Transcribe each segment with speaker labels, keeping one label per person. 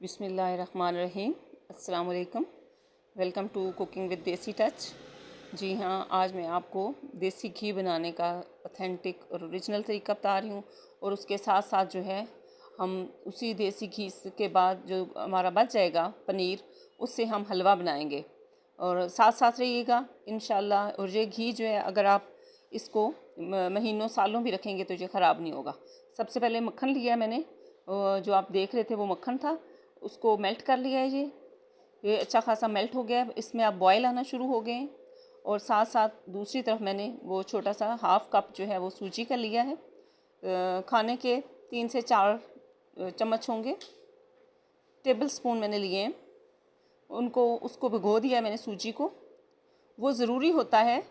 Speaker 1: बिस्मिल्लाहिर्रहमानिर्रहीम। अस्सलाम वालेकुम। वेलकम टू कुकिंग विद देसी टच। जी हाँ, आज मैं आपको देसी घी बनाने का ऑथेंटिक और ओरिजिनल तरीका बता रही हूँ। और उसके साथ साथ जो है हम उसी देसी घी के बाद जो हमारा बच जाएगा पनीर, उससे हम हलवा बनाएंगे। और साथ साथ रहिएगा इंशाल्लाह। और ये घी जो है अगर आप इसको महीनों सालों भी रखेंगे तो ये ख़राब नहीं होगा। सबसे पहले मक्खन लिया है मैंने, जो आप देख रहे थे वो मक्खन था, उसको मेल्ट कर लिया है। ये अच्छा खासा मेल्ट हो गया है। इसमें अब बॉयल आना शुरू हो गए हैं। और साथ साथ दूसरी तरफ मैंने वो छोटा सा हाफ़ कप जो है वो सूजी का लिया है। खाने के 3 से 4 चम्मच होंगे, टेबल स्पून मैंने लिए हैं। उसको भिगो दिया मैंने सूजी को। वो ज़रूरी होता है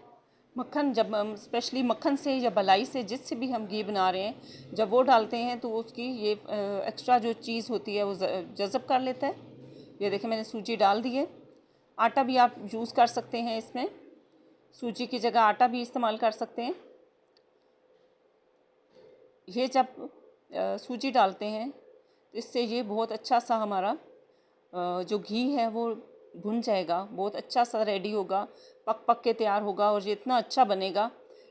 Speaker 1: मक्खन, जब स्पेशली मक्खन से या मलाई से जिससे भी हम घी बना रहे हैं, जब वो डालते हैं तो उसकी ये एक्स्ट्रा जो चीज़ होती है वो जज़ब कर लेता है। ये देखिए मैंने सूजी डाल दी है। आटा भी आप यूज़ कर सकते हैं, इसमें सूजी की जगह आटा भी इस्तेमाल कर सकते हैं। ये जब सूजी डालते हैं तो इससे ये बहुत अच्छा सा हमारा जो घी है वो भुन जाएगा, बहुत अच्छा सा रेडी होगा, पक पक के तैयार होगा। और ये इतना अच्छा बनेगा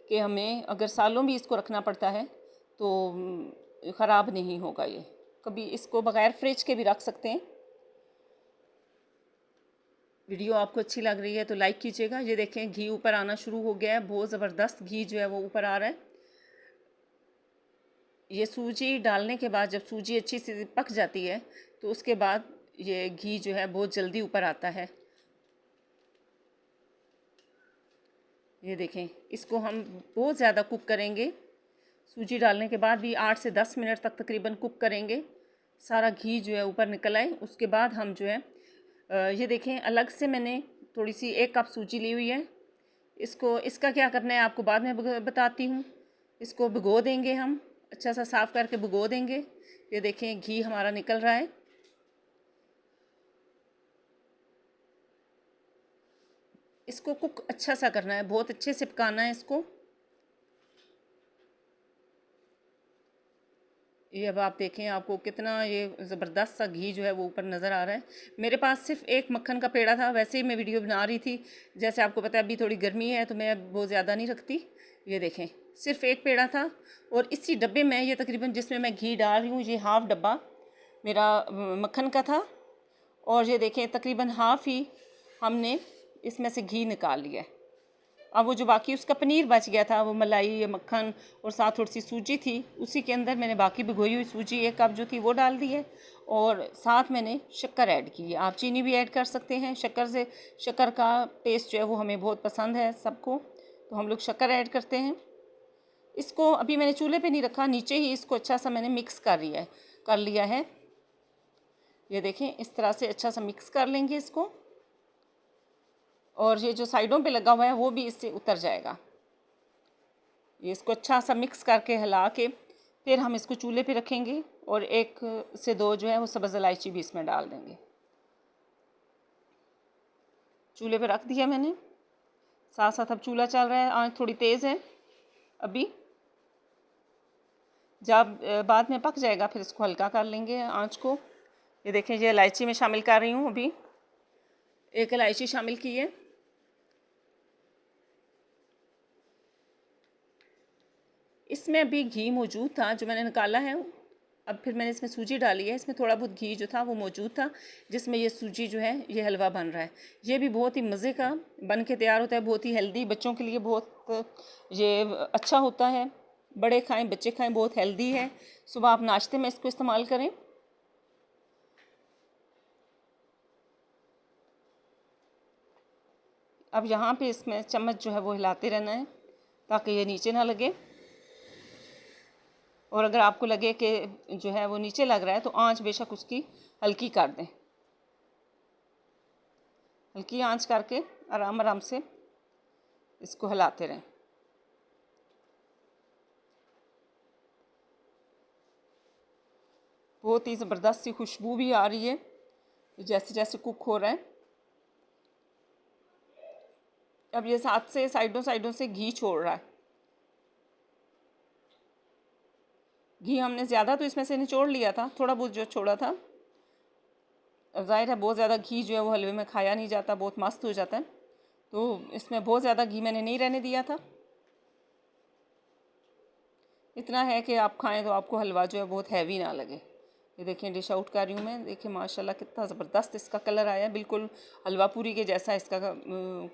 Speaker 1: कि हमें अगर सालों भी इसको रखना पड़ता है तो ख़राब नहीं होगा। ये कभी इसको बग़ैर फ्रिज के भी रख सकते हैं। वीडियो आपको अच्छी लग रही है तो लाइक कीजिएगा। ये देखें घी ऊपर आना शुरू हो गया है, बहुत ज़बरदस्त घी जो है वो ऊपर आ रहा है। ये सूजी डालने के बाद जब सूजी अच्छी से पक जाती है तो उसके बाद ये घी जो है बहुत जल्दी ऊपर आता है। ये देखें, इसको हम बहुत ज़्यादा कुक करेंगे। सूजी डालने के बाद भी 8 से 10 मिनट तक तकरीबन कुक करेंगे, सारा घी जो है ऊपर निकल आए। उसके बाद हम जो है ये देखें अलग से मैंने थोड़ी सी 1 कप सूजी ली हुई है। इसका क्या करना है आपको बाद में बताती हूँ। इसको भिगो देंगे हम, अच्छा सा साफ़ करके भिगो देंगे। ये देखें घी हमारा निकल रहा है। इसको कुक अच्छा सा करना है, बहुत अच्छे से पकाना है इसको। ये अब आप देखें आपको कितना ये ज़बरदस्त सा घी जो है वो ऊपर नज़र आ रहा है। मेरे पास सिर्फ एक मक्खन का पेड़ा था, वैसे ही मैं वीडियो बना रही थी। जैसे आपको पता है अभी थोड़ी गर्मी है तो मैं बहुत ज़्यादा नहीं रखती। ये देखें सिर्फ एक पेड़ा था। और इसी डब्बे में ये तकरीबन जिसमें मैं घी डाल रही हूँ, ये हाफ़ डब्बा मेरा मक्खन का था। और ये देखें तकरीबन हाफ़ ही हमने इसमें से घी निकाल लिया है। अब वो जो बाकी उसका पनीर बच गया था, वो मलाई या मक्खन और साथ थोड़ी सी सूजी थी, उसी के अंदर मैंने बाकी भिगोई हुई सूजी 1 कप जो थी वो डाल दी है। और साथ मैंने शक्कर ऐड की है। आप चीनी भी ऐड कर सकते हैं। शक्कर का टेस्ट जो है वो हमें बहुत पसंद है सबको, तो हम लोग शक्कर ऐड करते हैं। इसको अभी मैंने चूल्हे पे नहीं रखा, नीचे ही इसको अच्छा सा मैंने मिक्स कर लिया है। ये देखें इस तरह से अच्छा सा मिक्स कर लेंगे इसको। और ये जो साइडों पे लगा हुआ है वो भी इससे उतर जाएगा। ये इसको अच्छा सा मिक्स करके हिला के फिर हम इसको चूल्हे पे रखेंगे। और 1 से 2 जो है वो सब्ज़ इलायची भी इसमें डाल देंगे। चूल्हे पे रख दिया मैंने, साथ साथ अब चूल्हा चल रहा है, आंच थोड़ी तेज़ है। अभी जब बाद में पक जाएगा फिर इसको हल्का कर लेंगे आंच को। ये देखें ये इलायची मैं शामिल कर रही हूँ, अभी 1 इलायची शामिल की है। इसमें अभी घी मौजूद था जो मैंने निकाला है। अब फिर मैंने इसमें सूजी डाली है। इसमें थोड़ा बहुत घी जो था वो मौजूद था, जिसमें ये सूजी जो है ये हलवा बन रहा है। ये भी बहुत ही मज़े का बन के तैयार होता है, बहुत ही हेल्दी, बच्चों के लिए बहुत ये अच्छा होता है। बड़े खाएं बच्चे खाएं, बहुत हेल्दी है। सुबह आप नाश्ते में इसको इस्तेमाल करें। अब यहाँ पे इसमें चम्मच जो है वो हिलाते रहना है ताकि ये नीचे ना लगे। और अगर आपको लगे कि जो है वो नीचे लग रहा है तो आंच बेशक उसकी हल्की कर दें। हल्की आंच करके आराम आराम से इसको हिलाते रहें। बहुत ही ज़बरदस्त सी खुशबू भी आ रही है जैसे जैसे कुक हो रहा है। अब ये साथ से साइडों से घी छोड़ रहा है। घी हमने ज़्यादा तो इसमें से निचोड़ लिया था, थोड़ा बहुत जो छोड़ा था अब ज़ाहिर है बहुत ज़्यादा घी जो है वो हलवे में खाया नहीं जाता, बहुत मस्त हो जाता है, तो इसमें बहुत ज़्यादा घी मैंने नहीं रहने दिया था। इतना है कि आप खाएं तो आपको हलवा जो है बहुत हैवी ना लगे। ये देखिए डिश आउट कर रही हूँ मैं। देखिए माशाल्लाह कितना ज़बरदस्त इसका कलर आया है, बिल्कुल हलवा पूरी के जैसा इसका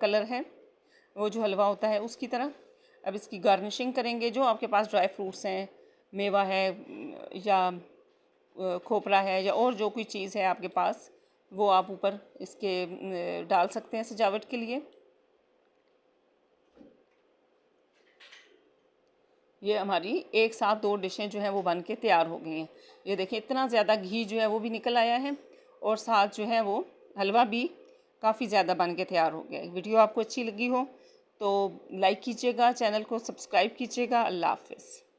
Speaker 1: कलर है, वो जो हलवा होता है उसकी तरह। अब इसकी गार्निशिंग करेंगे। जो आपके पास ड्राई फ्रूट्स हैं, मेवा है या खोपरा है या और जो कोई चीज़ है आपके पास, वो आप ऊपर इसके डाल सकते हैं सजावट के लिए। ये हमारी एक साथ 2 डिशें जो हैं वो बन के तैयार हो गई हैं। ये देखिए इतना ज़्यादा घी जो है वो भी निकल आया है और साथ जो है वो हलवा भी काफ़ी ज़्यादा बन के तैयार हो गया है। वीडियो आपको अच्छी लगी हो तो लाइक कीजिएगा, चैनल को सब्सक्राइब कीजिएगा। अल्लाह हाफ़िज़।